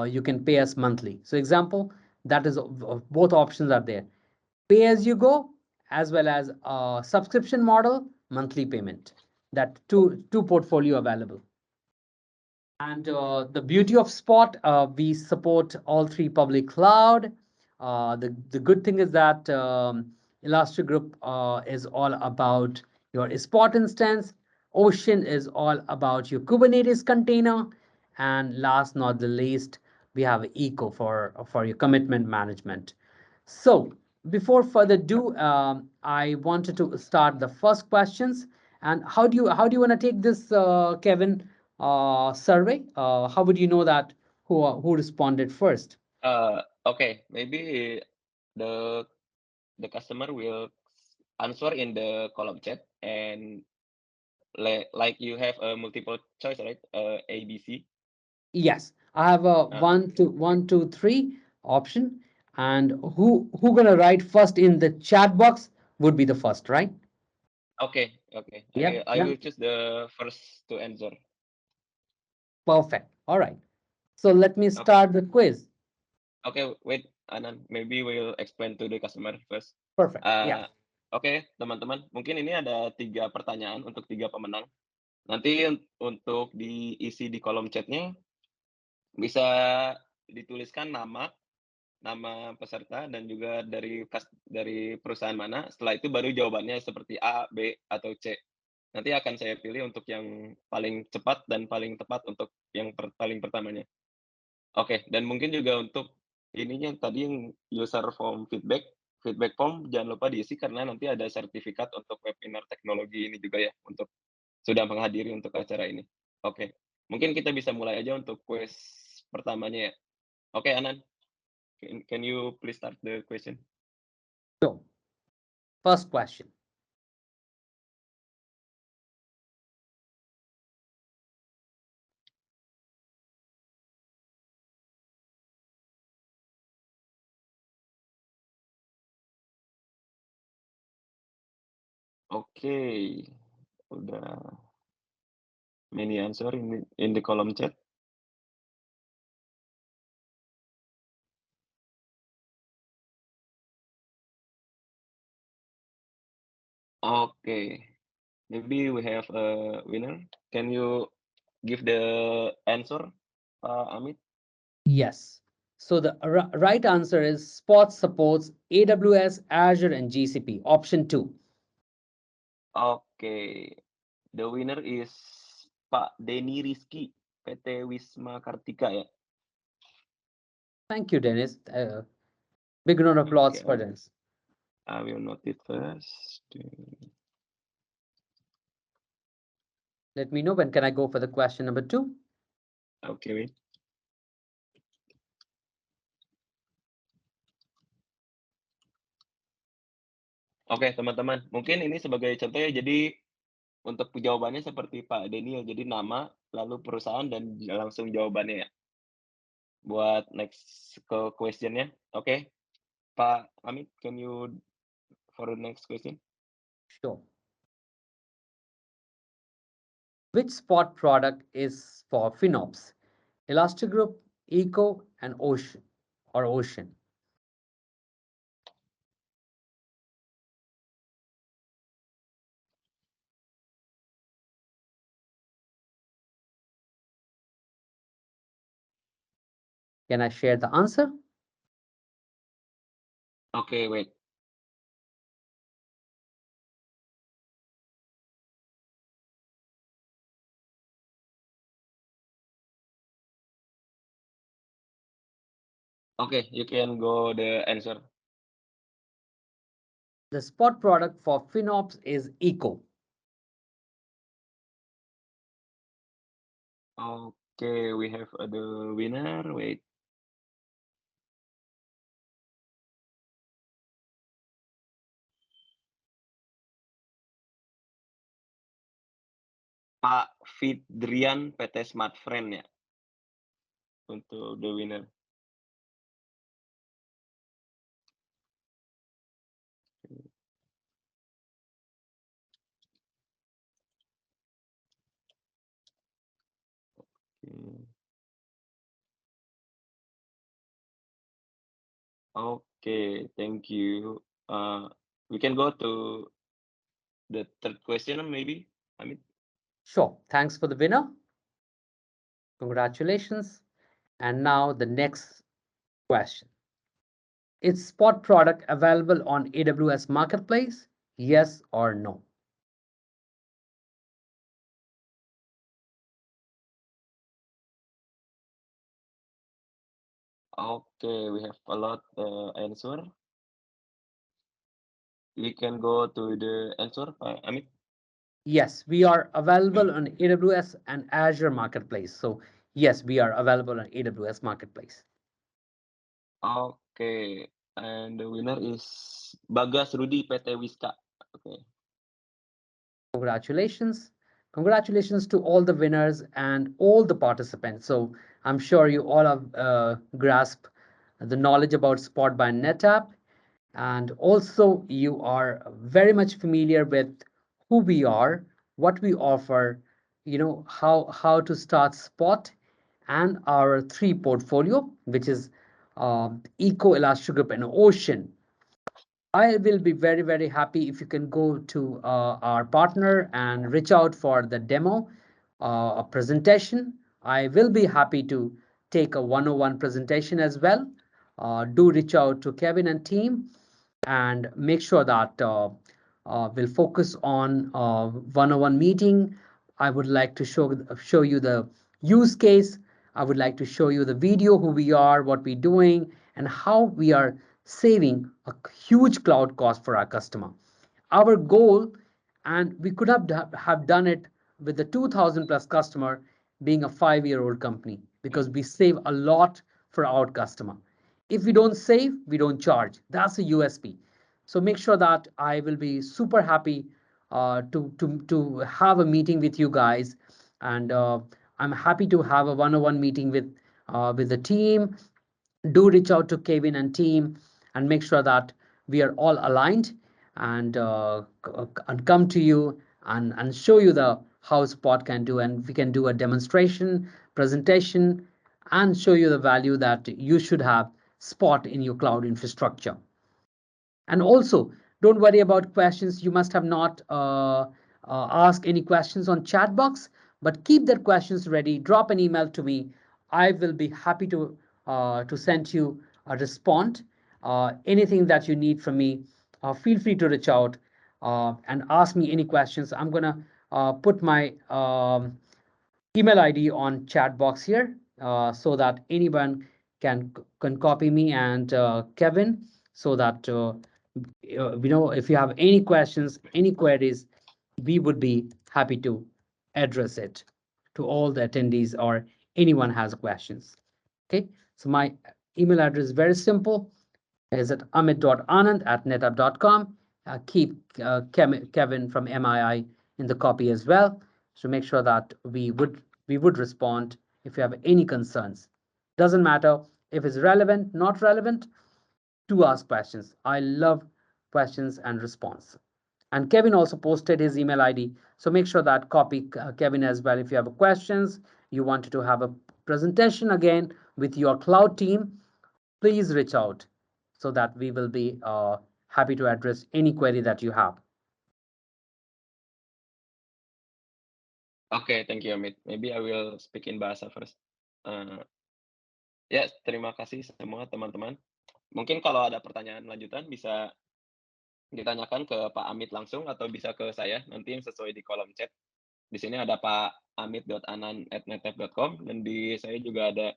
you can pay us monthly. So example, that is both options are there. Pay as you go as well as a subscription model, monthly payment. That two portfolio available. And the beauty of Spot, we support all 3 public cloud. The good thing is that Elastic Group is all about your Spot instance. Ocean is all about your Kubernetes container. And last not the least, we have Eco for your commitment management. So before further ado, I wanted to start the first questions. And how do you want to take this, Kevin? Survey, how would you know that who responded first? Okay, maybe the customer will answer in the column chat and like you have a multiple choice, right? A, B, C. Yes, I have a one, two, three option, and who gonna write first in the chat box would be the first, right? Okay. Yep, I yeah, will choose the first to answer. perfect. All right. So let me Okay. start the quiz. Okay, wait, Anan. Maybe we'll explain to the customer first. Perfect. Yeah. Oke, teman-teman. Mungkin ini ada 3 pertanyaan untuk 3 pemenang. Nanti untuk diisi di kolom chatnya bisa dituliskan nama peserta dan juga dari perusahaan mana. Setelah itu baru jawabannya seperti A, B, atau C. Nanti akan saya pilih untuk yang paling cepat dan paling tepat untuk yang paling pertamanya. Oke, dan mungkin juga untuk ininya tadi yang user form feedback form jangan lupa diisi karena nanti ada sertifikat untuk webinar teknologi ini juga ya, untuk sudah menghadiri untuk acara ini. Oke, mungkin kita bisa mulai aja untuk quiz pertamanya ya. Oke, Anan, can you please start the question? So, first question. Okay, udah many answer in the column chat. Okay, maybe we have a winner. Can you give the answer, Amit? Yes. So the right answer is Spot supports AWS, Azure, and GCP. Option 2. Okay, the winner is Pak Denny Rizky, PT Wisma Kartika ya. Thank you, Dennis. Big round of applause Okay, for Dennis. I will note it first. Let me know when can I go for the question number 2. Okay, wait. Oke, teman-teman, mungkin ini sebagai contoh ya, jadi untuk jawabannya seperti Pak Denny ya, jadi nama, lalu perusahaan, dan langsung jawabannya ya. Buat next ke question-nya. Oke, Pak Amit, can you for the next question? Sure. Which Spot product is for FinOps? Elastic Group, Eco, and Ocean or Ocean. Can I share the answer? Okay, wait. Okay, you can go the answer. The Spot product for FinOps is Eco. Okay, we have the winner. Wait. Pak Fidrian PT Smart Friend ya, untuk the winner. Okay, thank you. We can go to the third question, maybe, Amit. Sure. Thanks for the winner. Congratulations. And now the next question. Is Spot product available on AWS Marketplace? Yes or no? Okay, we have a lot answer. We can go to the answer, Amit. Yes, we are available on AWS and Azure Marketplace. So yes, we are available on AWS Marketplace. Okay, and the winner is Bagas Rudi PT Wiska. Okay. Congratulations. Congratulations to all the winners and all the participants. So I'm sure you all have grasped the knowledge about Spot by NetApp. And also you are very much familiar with who we are, what we offer, how to start Spot and our 3 portfolio, which is Eco, Elastic Group, and Ocean. I will be very, very happy if you can go to our partner and reach out for the demo, a presentation. I will be happy to take a 101 presentation as well. Do reach out to Kevin and team and make sure that we'll focus on 101 meeting. I would like to show you the use case. I would like to show you the video, who we are, what we're doing, and how we are saving a huge cloud cost for our customer. Our goal, and we could have done it with the 2000 plus customer being a 5-year-old company because we save a lot for our customer. If we don't save, we don't charge. That's a USP. So make sure that I will be super happy to have a meeting with you guys, and I'm happy to have a one-on-one meeting with the team. Do reach out to Kevin and team and make sure that we are all aligned. and and come to you and show you the how Spot can do, and we can do a demonstration, presentation, and show you the value that you should have Spot in your cloud infrastructure. And also, don't worry about questions. You must have not asked any questions on chat box, but keep their questions ready. Drop an email to me. I will be happy to send you a response. Anything that you need from me, feel free to reach out and ask me any questions. I'm gonna put my email ID on chat box here so that anyone can copy me and Kevin, so that if you have any questions, any queries, we would be happy to address it to all the attendees or anyone has questions. Okay, so my email address is very simple. Is at amit.anand@netapp.com. Keep Kevin from MII in the copy as well. So make sure that we would respond if you have any concerns. Doesn't matter if it's relevant, not relevant, to ask questions. I love questions and response. And Kevin also posted his email ID. So make sure that copy Kevin as well. If you have questions, you wanted to have a presentation again with your cloud team, please reach out so that we will be happy to address any query that you have. Okay, thank you, Amit. Maybe I will speak in bahasa first. Ya, terima kasih semua teman-teman. Mungkin kalau ada pertanyaan lanjutan bisa ditanyakan ke Pak Amit langsung atau bisa ke saya nanti yang sesuai di kolom chat. Di sini ada Pak amit.anan@netep.com dan di saya juga ada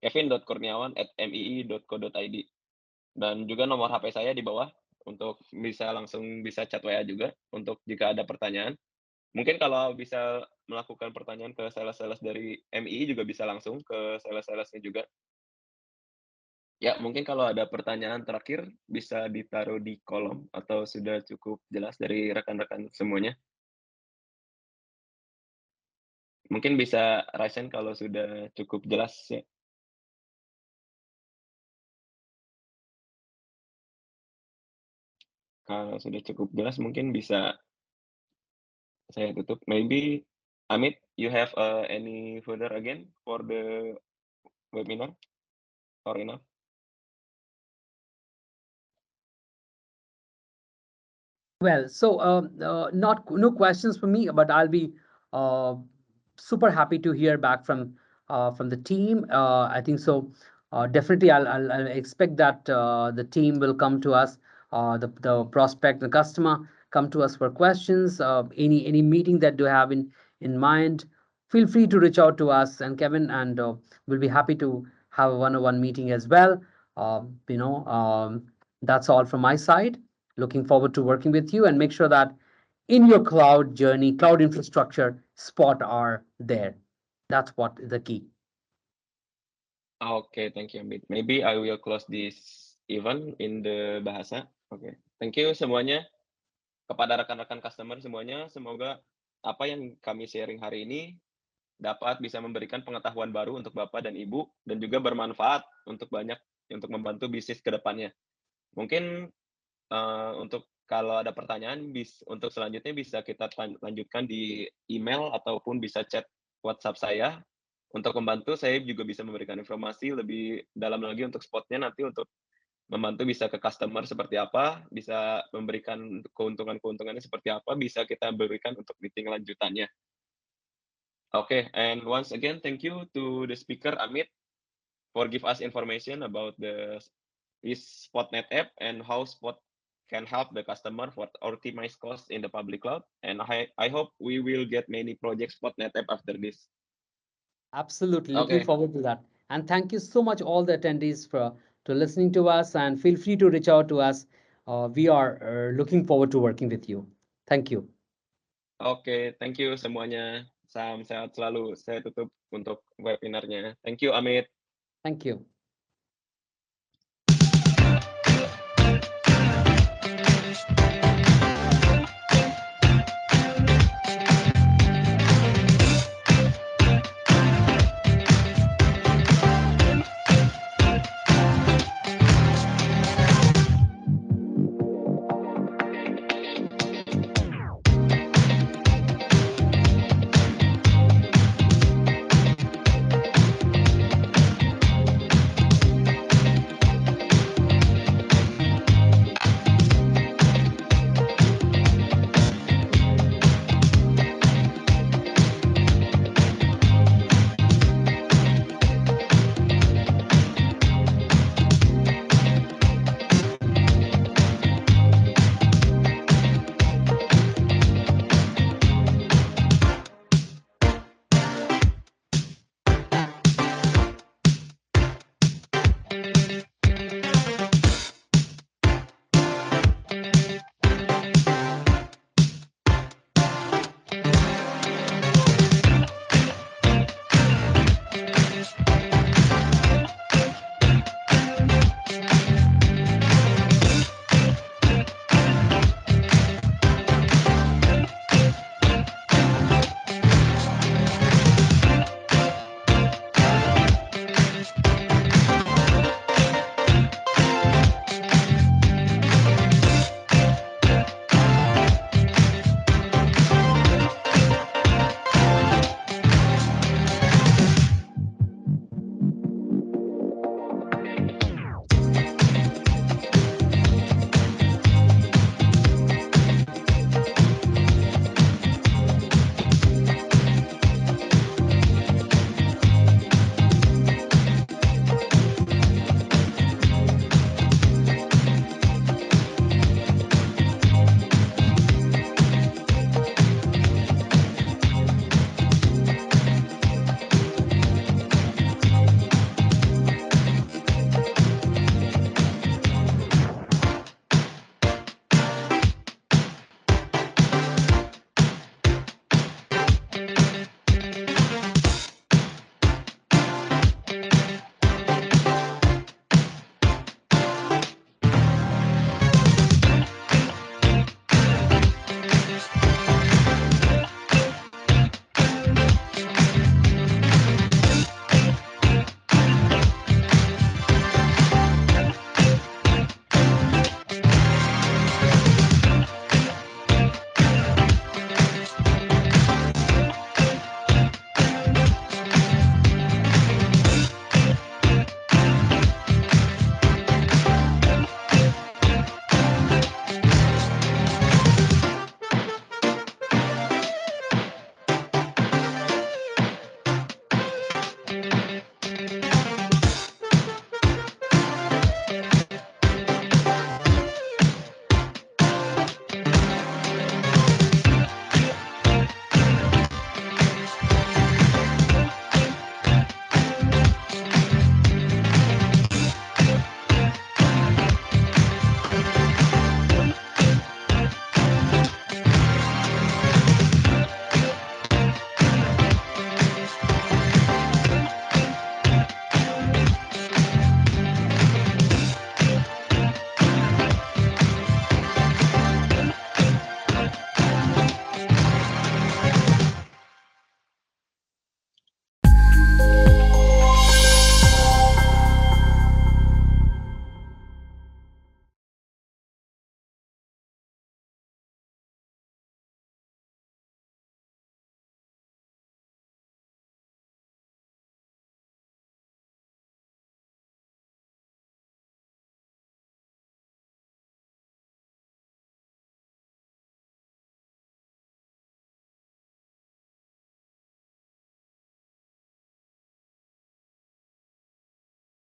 kevin.kurniawan@mii.co.id. Dan juga nomor HP saya di bawah untuk bisa chat WA juga untuk jika ada pertanyaan. Mungkin kalau bisa melakukan pertanyaan ke sales-sales dari MI juga bisa langsung ke sales-salesnya juga. Ya, mungkin kalau ada pertanyaan terakhir bisa ditaruh di kolom atau sudah cukup jelas dari rekan-rekan semuanya? Mungkin bisa raise kalau sudah cukup jelas ya. Kalau sudah cukup jelas mungkin bisa saya tutup. Maybe Amit, you have any further again for the webinar or enough? Well, so not no questions for me, but I'll be uh, super happy to hear back from the team. I think so. Definitely, I'll expect that the team will come to us, the prospect, the customer come to us for questions. Any meeting that you have in mind, feel free to reach out to us and Kevin, and we'll be happy to have a one-on-one meeting as well. That's all from my side. Looking forward to working with you and make sure that in your cloud journey, cloud infrastructure, Spot are there. That's what the key. Okay, thank you, Amit. Maybe I will close this event in the bahasa. Okay, thank you semuanya. Kepada rekan-rekan customer semuanya, semoga apa yang kami sharing hari ini dapat bisa memberikan pengetahuan baru untuk Bapak dan Ibu dan juga bermanfaat untuk membantu bisnis ke depannya. Mungkin untuk kalau ada pertanyaan untuk selanjutnya bisa kita lanjutkan di email ataupun bisa chat WhatsApp saya. Untuk membantu saya juga bisa memberikan informasi lebih dalam lagi untuk spotnya nanti untuk membantu bisa ke customer seperti apa, bisa memberikan keuntungan-keuntungannya seperti apa, bisa kita berikan untuk meeting lanjutannya. Okay, and once again, thank you to the speaker Amit for give us information about this Spotnet app and how Spot can help the customer for optimize costs in the public cloud. And I hope we will get many projects Spotnet app after this. Absolutely, looking forward to that. And thank you so much, all the attendees, for to listening to us. And feel free to reach out to us. We are looking forward to working with you. Thank you. Oke, thank you semuanya. Salam sehat selalu. Saya tutup untuk webinarnya. Thank you, Amit. Thank you.